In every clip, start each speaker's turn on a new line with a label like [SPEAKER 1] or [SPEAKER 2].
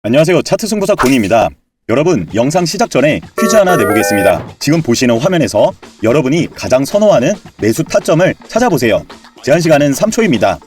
[SPEAKER 1] 안녕하세요. 차트 승부사 고니입니다. 여러분, 영상 시작 전에 퀴즈 하나 내보겠습니다. 지금 보시는 화면에서 여러분이 가장 선호하는 매수 타점을 찾아보세요. 제한 시간은 3초입니다.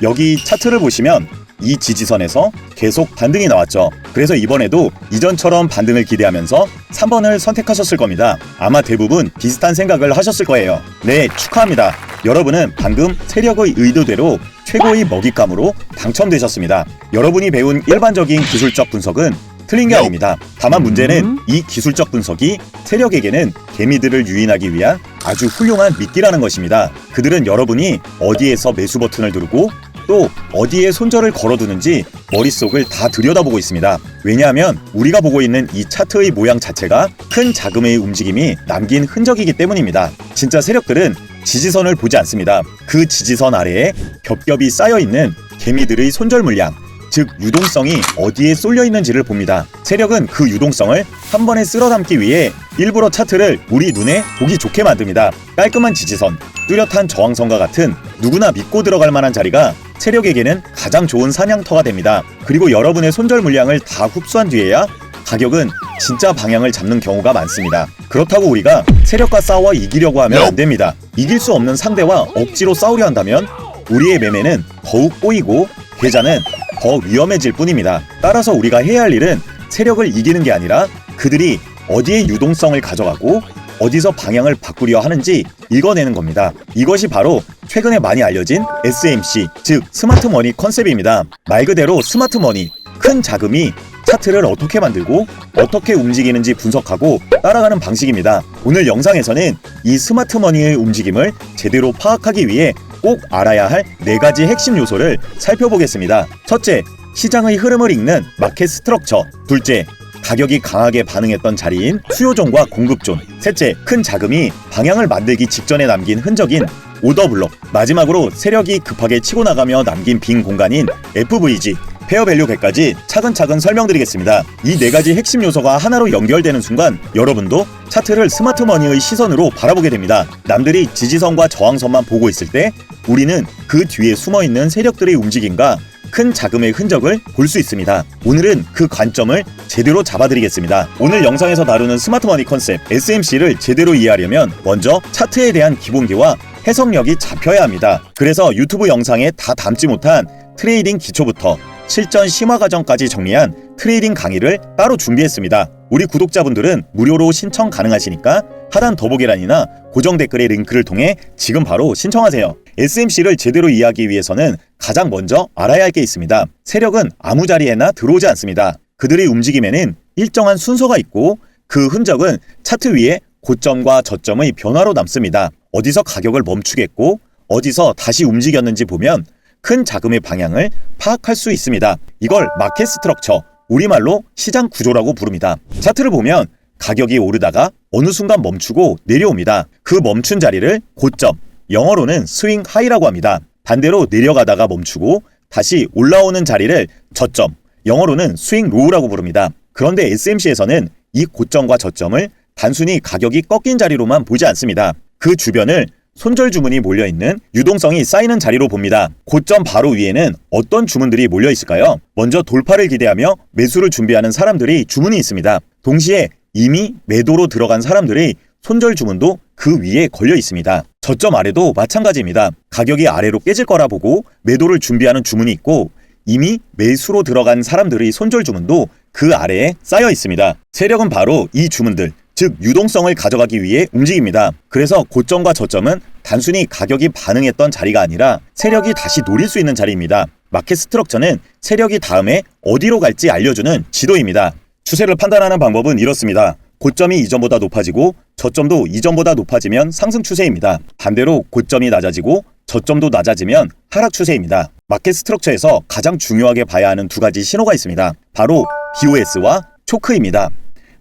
[SPEAKER 1] 여기 차트를 보시면 이 지지선에서 계속 반등이 나왔죠. 그래서 이번에도 이전처럼 반등을 기대하면서 3번을 선택하셨을 겁니다. 아마 대부분 비슷한 생각을 하셨을 거예요. 네, 축하합니다. 여러분은 방금 세력의 의도대로 최고의 먹잇감으로 당첨되셨습니다. 여러분이 배운 일반적인 기술적 분석은 틀린 게 아닙니다. 다만 문제는 이 기술적 분석이 세력에게는 개미들을 유인하기 위한 아주 훌륭한 미끼라는 것입니다. 그들은 여러분이 어디에서 매수 버튼을 누르고 또 어디에 손절을 걸어두는지 머릿속을 다 들여다보고 있습니다. 왜냐하면 우리가 보고 있는 이 차트의 모양 자체가 큰 자금의 움직임이 남긴 흔적이기 때문입니다. 진짜 세력들은 지지선을 보지 않습니다. 그 지지선 아래에 겹겹이 쌓여있는 개미들의 손절 물량, 즉 유동성이 어디에 쏠려 있는지를 봅니다. 세력은 그 유동성을 한 번에 쓸어 담기 위해 일부러 차트를 우리 눈에 보기 좋게 만듭니다. 깔끔한 지지선, 뚜렷한 저항선과 같은 누구나 믿고 들어갈 만한 자리가 세력에게는 가장 좋은 사냥터가 됩니다. 그리고 여러분의 손절 물량을 다 흡수한 뒤에야 가격은 진짜 방향을 잡는 경우가 많습니다. 그렇다고 우리가 세력과 싸워 이기려고 하면 안 됩니다. 이길 수 없는 상대와 억지로 싸우려 한다면 우리의 매매는 더욱 꼬이고 계좌는 더 위험해질 뿐입니다. 따라서 우리가 해야 할 일은 세력을 이기는 게 아니라 그들이 어디에 유동성을 가져가고 어디서 방향을 바꾸려 하는지 읽어내는 겁니다. 이것이 바로 최근에 많이 알려진 SMC, 즉 스마트 머니 컨셉입니다. 말 그대로 스마트 머니, 큰 자금이 차트를 어떻게 만들고 어떻게 움직이는지 분석하고 따라가는 방식입니다. 오늘 영상에서는 이 스마트 머니의 움직임을 제대로 파악하기 위해 꼭 알아야 할 4가지 핵심 요소를 살펴보겠습니다. 첫째, 시장의 흐름을 읽는 마켓 스트럭처. 둘째, 가격이 강하게 반응했던 자리인 수요존과 공급존. 셋째, 큰 자금이 방향을 만들기 직전에 남긴 흔적인 오더블록. 마지막으로 세력이 급하게 치고 나가며 남긴 빈 공간인 FVG, 페어밸류 100까지 차근차근 설명드리겠습니다. 이 4가지 핵심 요소가 하나로 연결되는 순간 여러분도 차트를 스마트 머니의 시선으로 바라보게 됩니다. 남들이 지지선과 저항선만 보고 있을 때 우리는 그 뒤에 숨어있는 세력들의 움직임과 큰 자금의 흔적을 볼 수 있습니다. 오늘은 그 관점을 제대로 잡아드리겠습니다. 오늘 영상에서 다루는 스마트 머니 컨셉 SMC를 제대로 이해하려면 먼저 차트에 대한 기본기와 해석력이 잡혀야 합니다. 그래서 유튜브 영상에 다 담지 못한 트레이딩 기초부터 실전 심화 과정까지 정리한 트레이딩 강의를 따로 준비했습니다. 우리 구독자분들은 무료로 신청 가능하시니까 하단 더보기란이나 고정 댓글의 링크를 통해 지금 바로 신청하세요. SMC를 제대로 이해하기 위해서는 가장 먼저 알아야 할 게 있습니다. 세력은 아무 자리에나 들어오지 않습니다. 그들의 움직임에는 일정한 순서가 있고 그 흔적은 차트 위에 고점과 저점의 변화로 남습니다. 어디서 가격을 멈추겠고 어디서 다시 움직였는지 보면 큰 자금의 방향을 파악할 수 있습니다. 이걸 마켓 스트럭처, 우리말로 시장 구조라고 부릅니다. 차트를 보면 가격이 오르다가 어느 순간 멈추고 내려옵니다. 그 멈춘 자리를 고점, 영어로는 스윙 하이라고 합니다. 반대로 내려가다가 멈추고 다시 올라오는 자리를 저점, 영어로는 스윙 로우라고 부릅니다. 그런데 SMC에서는 이 고점과 저점을 단순히 가격이 꺾인 자리로만 보지 않습니다. 그 주변을 손절 주문이 몰려있는 유동성이 쌓이는 자리로 봅니다. 고점 바로 위에는 어떤 주문들이 몰려있을까요? 먼저 돌파를 기대하며 매수를 준비하는 사람들의 주문이 있습니다. 동시에 이미 매도로 들어간 사람들의 손절 주문도 그 위에 걸려 있습니다. 저점 아래도 마찬가지입니다. 가격이 아래로 깨질 거라 보고 매도를 준비하는 주문이 있고 이미 매수로 들어간 사람들의 손절 주문도 그 아래에 쌓여 있습니다. 세력은 바로 이 주문들, 즉 유동성을 가져가기 위해 움직입니다. 그래서 고점과 저점은 단순히 가격이 반응했던 자리가 아니라 세력이 다시 노릴 수 있는 자리입니다. 마켓 스트럭처는 세력이 다음에 어디로 갈지 알려주는 지도입니다. 추세를 판단하는 방법은 이렇습니다. 고점이 이전보다 높아지고 저점도 이전보다 높아지면 상승 추세입니다. 반대로 고점이 낮아지고 저점도 낮아지면 하락 추세입니다. 마켓 스트럭처에서 가장 중요하게 봐야 하는 2가지 신호가 있습니다. 바로 BOS와 초크입니다.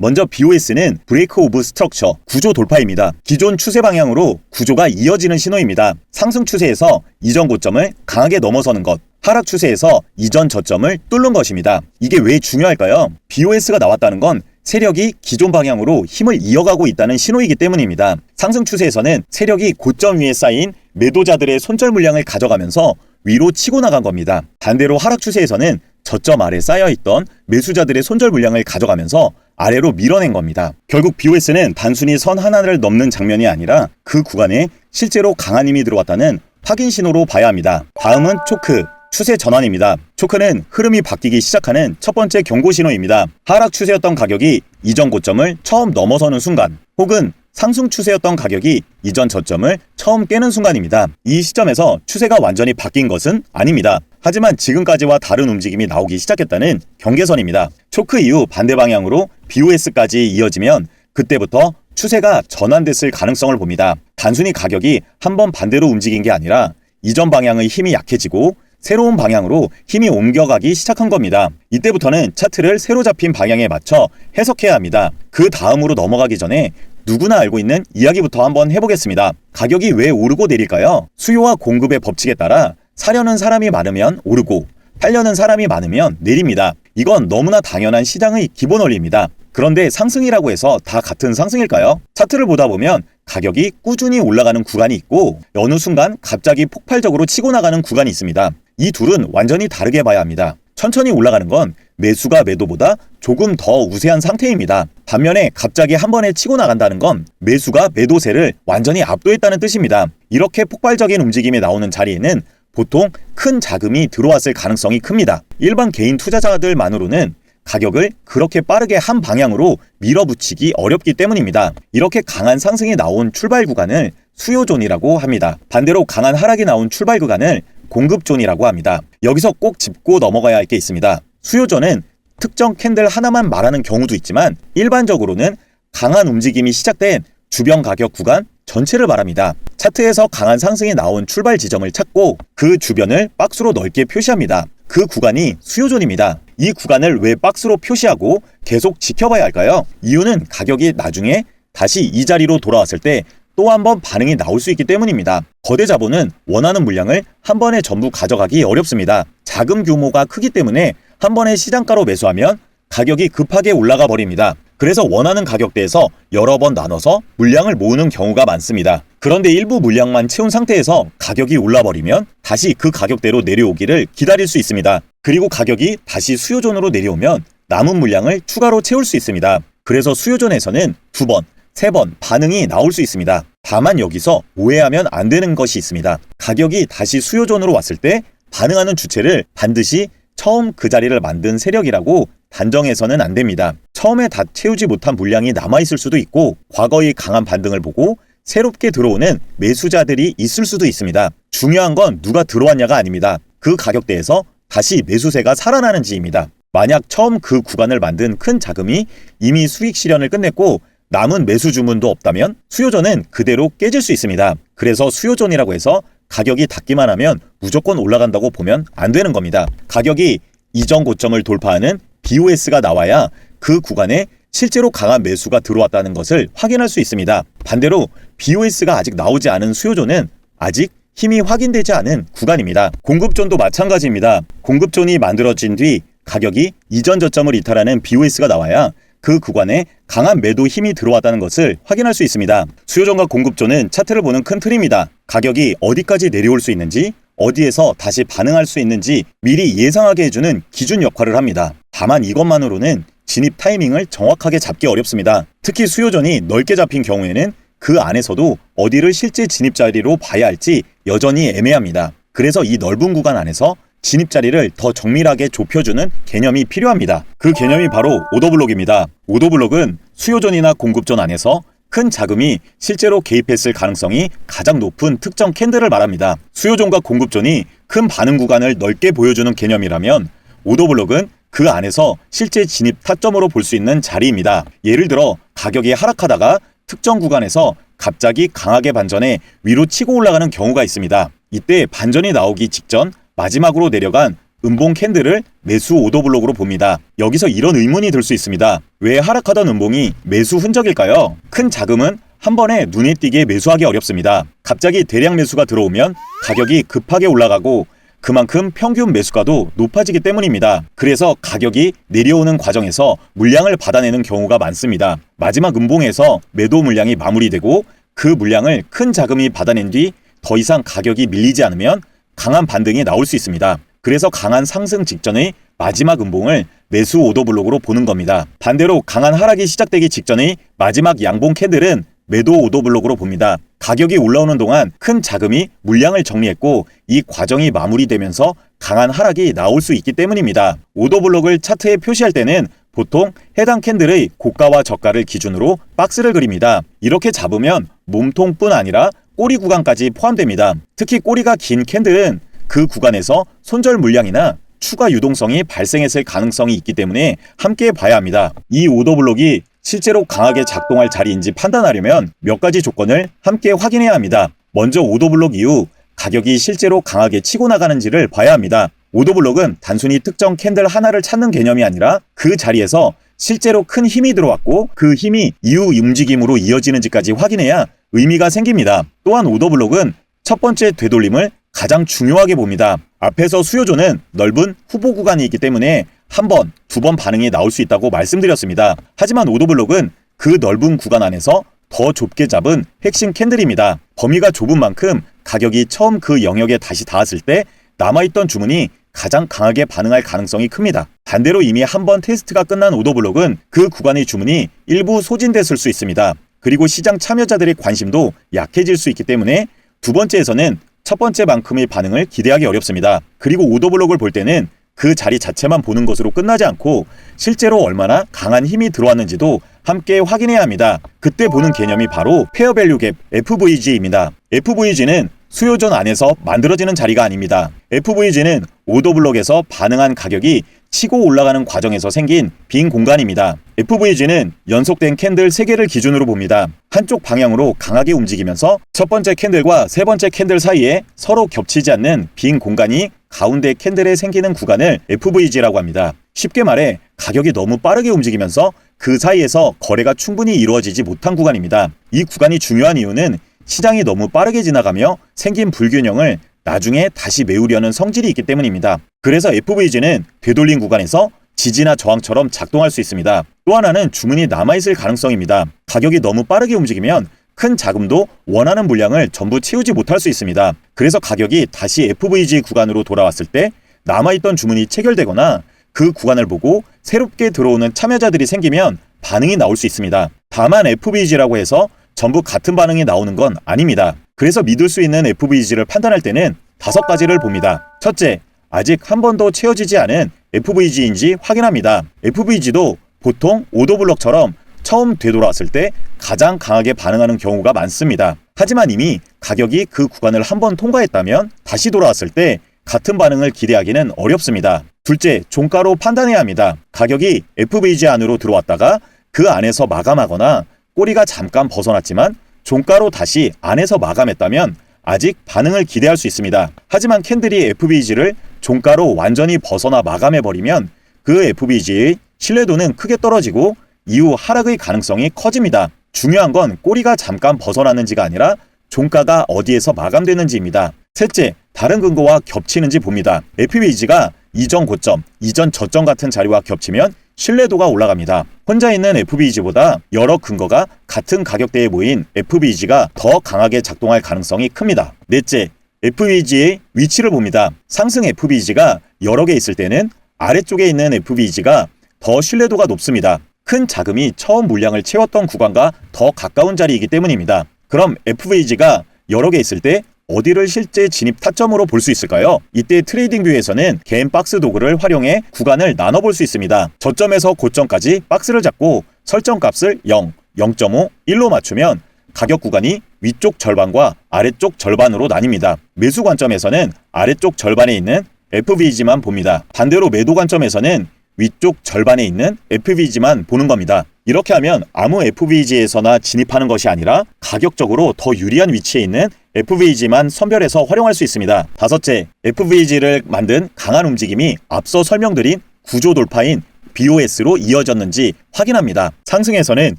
[SPEAKER 1] 먼저 BOS는 브레이크 오브 스트럭처, 구조 돌파입니다. 기존 추세 방향으로 구조가 이어지는 신호입니다. 상승 추세에서 이전 고점을 강하게 넘어서는 것, 하락 추세에서 이전 저점을 뚫는 것입니다. 이게 왜 중요할까요? BOS가 나왔다는 건 세력이 기존 방향으로 힘을 이어가고 있다는 신호이기 때문입니다. 상승 추세에서는 세력이 고점 위에 쌓인 매도자들의 손절 물량을 가져가면서 위로 치고 나간 겁니다. 반대로 하락 추세에서는 저점 아래 쌓여있던 매수자들의 손절 물량을 가져가면서 아래로 밀어낸 겁니다. 결국 BOS는 단순히 선 하나를 넘는 장면이 아니라 그 구간에 실제로 강한 힘이 들어왔다는 확인 신호로 봐야 합니다. 다음은 초크, 추세 전환입니다. 초크는 흐름이 바뀌기 시작하는 첫 번째 경고 신호입니다. 하락 추세였던 가격이 이전 고점을 처음 넘어서는 순간, 혹은 상승 추세였던 가격이 이전 저점을 처음 깨는 순간입니다. 이 시점에서 추세가 완전히 바뀐 것은 아닙니다. 하지만 지금까지와 다른 움직임이 나오기 시작했다는 경계선입니다. 초크 이후 반대 방향으로 BOS까지 이어지면 그때부터 추세가 전환됐을 가능성을 봅니다. 단순히 가격이 한번 반대로 움직인 게 아니라 이전 방향의 힘이 약해지고 새로운 방향으로 힘이 옮겨가기 시작한 겁니다. 이때부터는 차트를 새로 잡힌 방향에 맞춰 해석해야 합니다. 그 다음으로 넘어가기 전에 누구나 알고 있는 이야기부터 한번 해보겠습니다. 가격이 왜 오르고 내릴까요? 수요와 공급의 법칙에 따라 사려는 사람이 많으면 오르고 팔려는 사람이 많으면 내립니다. 이건 너무나 당연한 시장의 기본 원리입니다. 그런데 상승이라고 해서 다 같은 상승일까요? 차트를 보다 보면 가격이 꾸준히 올라가는 구간이 있고 어느 순간 갑자기 폭발적으로 치고 나가는 구간이 있습니다. 이 둘은 완전히 다르게 봐야 합니다. 천천히 올라가는 건 매수가 매도보다 조금 더 우세한 상태입니다. 반면에 갑자기 한 번에 치고 나간다는 건 매수가 매도세를 완전히 압도했다는 뜻입니다. 이렇게 폭발적인 움직임이 나오는 자리에는 보통 큰 자금이 들어왔을 가능성이 큽니다. 일반 개인 투자자들만으로는 가격을 그렇게 빠르게 한 방향으로 밀어붙이기 어렵기 때문입니다. 이렇게 강한 상승이 나온 출발 구간을 수요존이라고 합니다. 반대로 강한 하락이 나온 출발 구간을 공급존이라고 합니다. 여기서 꼭 짚고 넘어가야 할 게 있습니다. 수요존은 특정 캔들 하나만 말하는 경우도 있지만 일반적으로는 강한 움직임이 시작된 주변 가격 구간 전체를 말합니다. 차트에서 강한 상승이 나온 출발 지점을 찾고 그 주변을 박스로 넓게 표시합니다. 그 구간이 수요존입니다. 이 구간을 왜 박스로 표시하고 계속 지켜봐야 할까요? 이유는 가격이 나중에 다시 이 자리로 돌아왔을 때 또 한 번 반응이 나올 수 있기 때문입니다. 거대 자본은 원하는 물량을 한 번에 전부 가져가기 어렵습니다. 자금 규모가 크기 때문에 한 번에 시장가로 매수하면 가격이 급하게 올라가 버립니다. 그래서 원하는 가격대에서 여러 번 나눠서 물량을 모으는 경우가 많습니다. 그런데 일부 물량만 채운 상태에서 가격이 올라버리면 다시 그 가격대로 내려오기를 기다릴 수 있습니다. 그리고 가격이 다시 수요존으로 내려오면 남은 물량을 추가로 채울 수 있습니다. 그래서 수요존에서는 2번, 3번 반응이 나올 수 있습니다. 다만 여기서 오해하면 안 되는 것이 있습니다. 가격이 다시 수요존으로 왔을 때 반응하는 주체를 반드시 처음 그 자리를 만든 세력이라고 단정해서는 안 됩니다. 처음에 다 채우지 못한 물량이 남아있을 수도 있고 과거의 강한 반등을 보고 새롭게 들어오는 매수자들이 있을 수도 있습니다. 중요한 건 누가 들어왔냐가 아닙니다. 그 가격대에서 다시 매수세가 살아나는지입니다. 만약 처음 그 구간을 만든 큰 자금이 이미 수익 실현을 끝냈고 남은 매수 주문도 없다면 수요존은 그대로 깨질 수 있습니다. 그래서 수요존이라고 해서 가격이 닿기만 하면 무조건 올라간다고 보면 안 되는 겁니다. 가격이 이전 고점을 돌파하는 BOS가 나와야 그 구간에 실제로 강한 매수가 들어왔다는 것을 확인할 수 있습니다. 반대로 BOS가 아직 나오지 않은 수요존은 아직 힘이 확인되지 않은 구간입니다. 공급존도 마찬가지입니다. 공급존이 만들어진 뒤 가격이 이전 저점을 이탈하는 BOS가 나와야 그 구간에 강한 매도 힘이 들어왔다는 것을 확인할 수 있습니다. 수요존과 공급존은 차트를 보는 큰 틀입니다. 가격이 어디까지 내려올 수 있는지, 어디에서 다시 반응할 수 있는지 미리 예상하게 해주는 기준 역할을 합니다. 다만 이것만으로는 진입 타이밍을 정확하게 잡기 어렵습니다. 특히 수요존이 넓게 잡힌 경우에는 그 안에서도 어디를 실제 진입 자리로 봐야 할지 여전히 애매합니다. 그래서 이 넓은 구간 안에서 진입 자리를 더 정밀하게 좁혀주는 개념이 필요합니다. 그 개념이 바로 오더블록입니다. 오더블록은 수요존이나 공급존 안에서 큰 자금이 실제로 개입했을 가능성이 가장 높은 특정 캔들을 말합니다. 수요존과 공급존이 큰 반응 구간을 넓게 보여주는 개념이라면 오더블록은 그 안에서 실제 진입 타점으로 볼 수 있는 자리입니다. 예를 들어 가격이 하락하다가 특정 구간에서 갑자기 강하게 반전해 위로 치고 올라가는 경우가 있습니다. 이때 반전이 나오기 직전 마지막으로 내려간 음봉 캔들을 매수 오더블록으로 봅니다. 여기서 이런 의문이 들 수 있습니다. 왜 하락하던 음봉이 매수 흔적일까요? 큰 자금은 한 번에 눈에 띄게 매수하기 어렵습니다. 갑자기 대량 매수가 들어오면 가격이 급하게 올라가고 그만큼 평균 매수가도 높아지기 때문입니다. 그래서 가격이 내려오는 과정에서 물량을 받아내는 경우가 많습니다. 마지막 음봉에서 매도 물량이 마무리되고 그 물량을 큰 자금이 받아낸 뒤 더 이상 가격이 밀리지 않으면 강한 반등이 나올 수 있습니다. 그래서 강한 상승 직전의 마지막 음봉을 매수 오더블록으로 보는 겁니다. 반대로 강한 하락이 시작되기 직전의 마지막 양봉 캔들은 매도 오더블록으로 봅니다. 가격이 올라오는 동안 큰 자금이 물량을 정리했고 이 과정이 마무리되면서 강한 하락이 나올 수 있기 때문입니다. 오더블록을 차트에 표시할 때는 보통 해당 캔들의 고가와 저가를 기준으로 박스를 그립니다. 이렇게 잡으면 몸통뿐 아니라 꼬리 구간까지 포함됩니다. 특히 꼬리가 긴 캔들은 그 구간에서 손절 물량이나 추가 유동성이 발생했을 가능성이 있기 때문에 함께 봐야 합니다. 이 오더블록이 실제로 강하게 작동할 자리인지 판단하려면 몇 가지 조건을 함께 확인해야 합니다. 먼저 오더블록 이후 가격이 실제로 강하게 치고 나가는지를 봐야 합니다. 오더블록은 단순히 특정 캔들 하나를 찾는 개념이 아니라 그 자리에서 실제로 큰 힘이 들어왔고 그 힘이 이후 움직임으로 이어지는지까지 확인해야 의미가 생깁니다. 또한 오더블록은 첫 번째 되돌림을 가장 중요하게 봅니다. 앞에서 수요조는 넓은 후보 구간이 있기 때문에 한 번, 두 번 반응이 나올 수 있다고 말씀드렸습니다. 하지만 오더블록은 그 넓은 구간 안에서 더 좁게 잡은 핵심 캔들입니다. 범위가 좁은 만큼 가격이 처음 그 영역에 다시 닿았을 때 남아있던 주문이 가장 강하게 반응할 가능성이 큽니다. 반대로 이미 한 번 테스트가 끝난 오더블록은 그 구간의 주문이 일부 소진됐을 수 있습니다. 그리고 시장 참여자들의 관심도 약해질 수 있기 때문에 두 번째에서는 첫 번째만큼의 반응을 기대하기 어렵습니다. 그리고 오더블록을 볼 때는 그 자리 자체만 보는 것으로 끝나지 않고 실제로 얼마나 강한 힘이 들어왔는지도 함께 확인해야 합니다. 그때 보는 개념이 바로 페어밸류 갭 FVG입니다. FVG는 수요존 안에서 만들어지는 자리가 아닙니다. FVG는 오더블록에서 반응한 가격이 치고 올라가는 과정에서 생긴 빈 공간입니다. FVG는 연속된 캔들 3개를 기준으로 봅니다. 한쪽 방향으로 강하게 움직이면서 첫 번째 캔들과 세 번째 캔들 사이에 서로 겹치지 않는 빈 공간이 가운데 캔들에 생기는 구간을 FVG라고 합니다. 쉽게 말해 가격이 너무 빠르게 움직이면서 그 사이에서 거래가 충분히 이루어지지 못한 구간입니다. 이 구간이 중요한 이유는 시장이 너무 빠르게 지나가며 생긴 불균형을 나중에 다시 메우려는 성질이 있기 때문입니다. 그래서 FVG는 되돌린 구간에서 지지나 저항처럼 작동할 수 있습니다. 또 하나는 주문이 남아있을 가능성입니다. 가격이 너무 빠르게 움직이면 큰 자금도 원하는 물량을 전부 채우지 못할 수 있습니다. 그래서 가격이 다시 FVG 구간으로 돌아왔을 때 남아있던 주문이 체결되거나 그 구간을 보고 새롭게 들어오는 참여자들이 생기면 반응이 나올 수 있습니다. 다만 FVG라고 해서 전부 같은 반응이 나오는 건 아닙니다. 그래서 믿을 수 있는 FVG를 판단할 때는 5가지를 봅니다. 첫째, 아직 한 번도 채워지지 않은 FVG인지 확인합니다. FVG도 보통 오더블록처럼 처음 되돌아왔을 때 가장 강하게 반응하는 경우가 많습니다. 하지만 이미 가격이 그 구간을 한 번 통과했다면 다시 돌아왔을 때 같은 반응을 기대하기는 어렵습니다. 둘째, 종가로 판단해야 합니다. 가격이 FVG 안으로 들어왔다가 그 안에서 마감하거나 꼬리가 잠깐 벗어났지만 종가로 다시 안에서 마감했다면 아직 반응을 기대할 수 있습니다. 하지만 캔들이 FVG를 종가로 완전히 벗어나 마감해버리면 그 FVG의 신뢰도는 크게 떨어지고 이후 하락의 가능성이 커집니다. 중요한 건 꼬리가 잠깐 벗어났는지가 아니라 종가가 어디에서 마감되는지입니다. 셋째, 다른 근거와 겹치는지 봅니다. FVG가 이전 고점, 이전 저점 같은 자리와 겹치면 신뢰도가 올라갑니다. 혼자 있는 FVG보다 여러 근거가 같은 가격대에 모인 FVG가 더 강하게 작동할 가능성이 큽니다. 넷째, FVG의 위치를 봅니다. 상승 FVG가 여러 개 있을 때는 아래쪽에 있는 FVG가 더 신뢰도가 높습니다. 큰 자금이 처음 물량을 채웠던 구간과 더 가까운 자리이기 때문입니다. 그럼 FVG가 여러 개 있을 때 어디를 실제 진입 타점으로 볼 수 있을까요? 이때 트레이딩 뷰에서는 개인 박스 도구를 활용해 구간을 나눠볼 수 있습니다. 저점에서 고점까지 박스를 잡고 설정값을 0, 0.5, 1로 맞추면 가격 구간이 위쪽 절반과 아래쪽 절반으로 나뉩니다. 매수 관점에서는 아래쪽 절반에 있는 FVG만 봅니다. 반대로 매도 관점에서는 위쪽 절반에 있는 FVG만 보는 겁니다. 이렇게 하면 아무 FVG에서나 진입하는 것이 아니라 가격적으로 더 유리한 위치에 있는 FVG만 선별해서 활용할 수 있습니다. 다섯째, FVG를 만든 강한 움직임이 앞서 설명드린 구조 돌파인 BOS로 이어졌는지 확인합니다. 상승에서는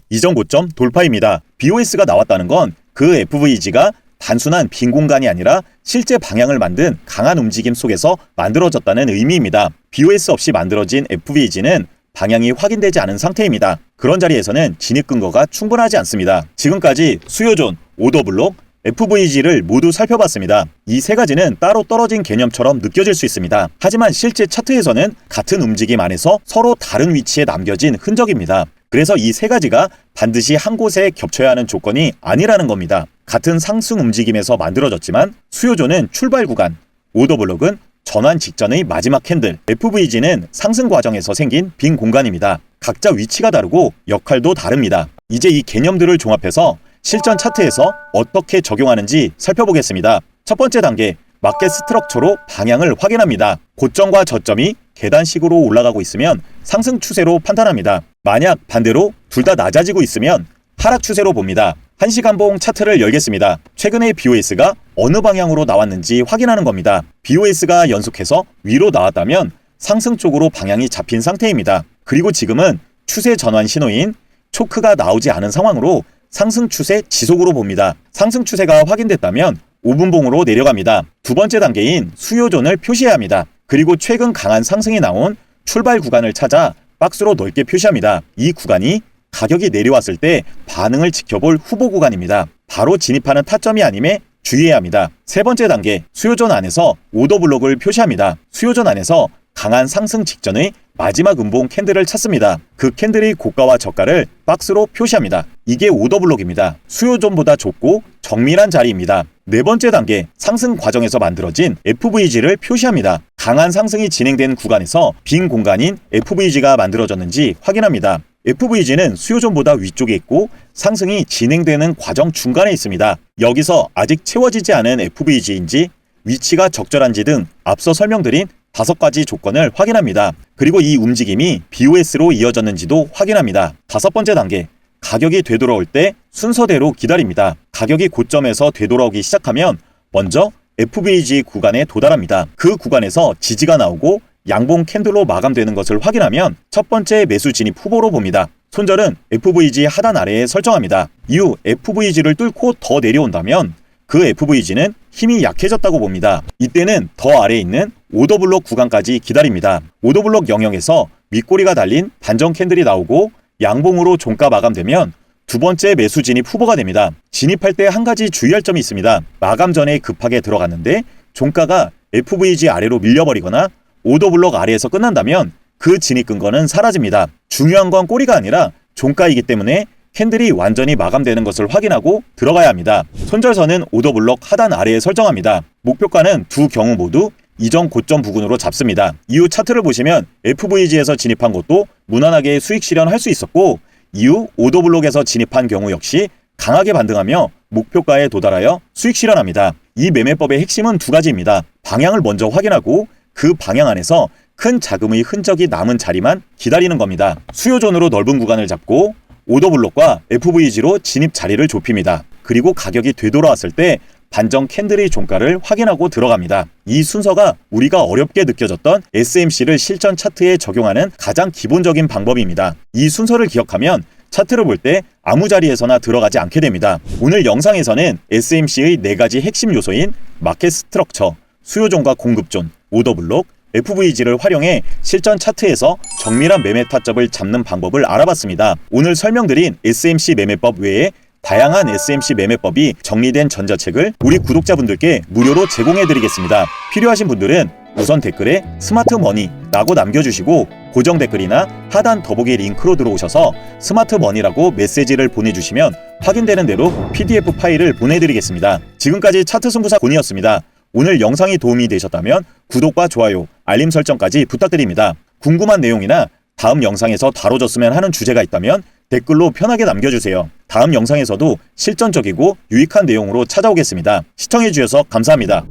[SPEAKER 1] 이전 고점 돌파입니다. BOS가 나왔다는 건 그 FVG가 단순한 빈 공간이 아니라 실제 방향을 만든 강한 움직임 속에서 만들어졌다는 의미입니다. BOS 없이 만들어진 FVG는 방향이 확인되지 않은 상태입니다. 그런 자리에서는 진입 근거가 충분하지 않습니다. 지금까지 수요존, 오더블록, FVG를 모두 살펴봤습니다. 이 세 가지는 따로 떨어진 개념처럼 느껴질 수 있습니다. 하지만 실제 차트에서는 같은 움직임 안에서 서로 다른 위치에 남겨진 흔적입니다. 그래서 이 세 가지가 반드시 한 곳에 겹쳐야 하는 조건이 아니라는 겁니다. 같은 상승 움직임에서 만들어졌지만 수요조는 출발 구간, 오더블록은 전환 직전의 마지막 캔들, FVG는 상승 과정에서 생긴 빈 공간입니다. 각자 위치가 다르고 역할도 다릅니다. 이제 이 개념들을 종합해서 실전 차트에서 어떻게 적용하는지 살펴보겠습니다. 첫 번째 단계, 마켓 스트럭처로 방향을 확인합니다. 고점과 저점이 계단식으로 올라가고 있으면 상승 추세로 판단합니다. 만약 반대로 둘 다 낮아지고 있으면 하락 추세로 봅니다. 1시간봉 차트를 열겠습니다. 최근에 BOS가 어느 방향으로 나왔는지 확인하는 겁니다. BOS가 연속해서 위로 나왔다면 상승 쪽으로 방향이 잡힌 상태입니다. 그리고 지금은 추세 전환 신호인 초크가 나오지 않은 상황으로 상승 추세 지속으로 봅니다. 상승 추세가 확인됐다면 5분봉으로 내려갑니다. 두 번째 단계인 수요존을 표시해야 합니다. 그리고 최근 강한 상승이 나온 출발 구간을 찾아 박스로 넓게 표시합니다. 이 구간이 가격이 내려왔을 때 반응을 지켜볼 후보 구간입니다. 바로 진입하는 타점이 아님에 주의해야 합니다. 세 번째 단계, 수요존 안에서 오더블록을 표시합니다. 수요존 안에서 강한 상승 직전의 마지막 음봉 캔들을 찾습니다. 그 캔들의 고가와 저가를 박스로 표시합니다. 이게 오더블록입니다. 수요존보다 좁고 정밀한 자리입니다. 네 번째 단계, 상승 과정에서 만들어진 FVG를 표시합니다. 강한 상승이 진행된 구간에서 빈 공간인 FVG가 만들어졌는지 확인합니다. FVG는 수요존보다 위쪽에 있고 상승이 진행되는 과정 중간에 있습니다. 여기서 아직 채워지지 않은 FVG인지 위치가 적절한지 등 앞서 설명드린 5가지 조건을 확인합니다. 그리고 이 움직임이 BOS로 이어졌는지도 확인합니다. 다섯 번째 단계, 가격이 되돌아올 때 순서대로 기다립니다. 가격이 고점에서 되돌아오기 시작하면 먼저 FVG 구간에 도달합니다. 그 구간에서 지지가 나오고 양봉 캔들로 마감되는 것을 확인하면 첫 번째 매수 진입 후보로 봅니다. 손절은 FVG 하단 아래에 설정합니다. 이후 FVG를 뚫고 더 내려온다면 그 FVG는 힘이 약해졌다고 봅니다. 이때는 더 아래에 있는 오더블록 구간까지 기다립니다. 오더블록 영역에서 윗꼬리가 달린 반전 캔들이 나오고 양봉으로 종가 마감되면 두 번째 매수 진입 후보가 됩니다. 진입할 때 한 가지 주의할 점이 있습니다. 마감 전에 급하게 들어갔는데 종가가 FVG 아래로 밀려버리거나 오더블록 아래에서 끝난다면 그 진입 근거는 사라집니다. 중요한 건 꼬리가 아니라 종가이기 때문에 캔들이 완전히 마감되는 것을 확인하고 들어가야 합니다. 손절선은 오더블록 하단 아래에 설정합니다. 목표가는 두 경우 모두 이전 고점 부근으로 잡습니다. 이후 차트를 보시면 FVG에서 진입한 것도 무난하게 수익 실현할 수 있었고 이후 오더블록에서 진입한 경우 역시 강하게 반등하며 목표가에 도달하여 수익 실현합니다. 이 매매법의 핵심은 두 가지입니다. 방향을 먼저 확인하고 그 방향 안에서 큰 자금의 흔적이 남은 자리만 기다리는 겁니다. 수요존으로 넓은 구간을 잡고 오더블록과 FVG로 진입 자리를 좁힙니다. 그리고 가격이 되돌아왔을 때 반전 캔들의 종가를 확인하고 들어갑니다. 이 순서가 우리가 어렵게 느껴졌던 SMC를 실전 차트에 적용하는 가장 기본적인 방법입니다. 이 순서를 기억하면 차트를 볼 때 아무 자리에서나 들어가지 않게 됩니다. 오늘 영상에서는 SMC의 4가지 핵심 요소인 마켓 스트럭처, 수요존과 공급존, 오더블록, FVG를 활용해 실전 차트에서 정밀한 매매 타점을 잡는 방법을 알아봤습니다. 오늘 설명드린 SMC 매매법 외에 다양한 SMC 매매법이 정리된 전자책을 우리 구독자분들께 무료로 제공해드리겠습니다. 필요하신 분들은 우선 댓글에 스마트머니라고 남겨주시고 고정 댓글이나 하단 더보기 링크로 들어오셔서 스마트머니라고 메시지를 보내주시면 확인되는 대로 PDF 파일을 보내드리겠습니다. 지금까지 차트승부사 곤이었습니다. 오늘 영상이 도움이 되셨다면 구독과 좋아요, 알림 설정까지 부탁드립니다. 궁금한 내용이나 다음 영상에서 다뤄졌으면 하는 주제가 있다면 댓글로 편하게 남겨주세요. 다음 영상에서도 실전적이고 유익한 내용으로 찾아오겠습니다. 시청해주셔서 감사합니다.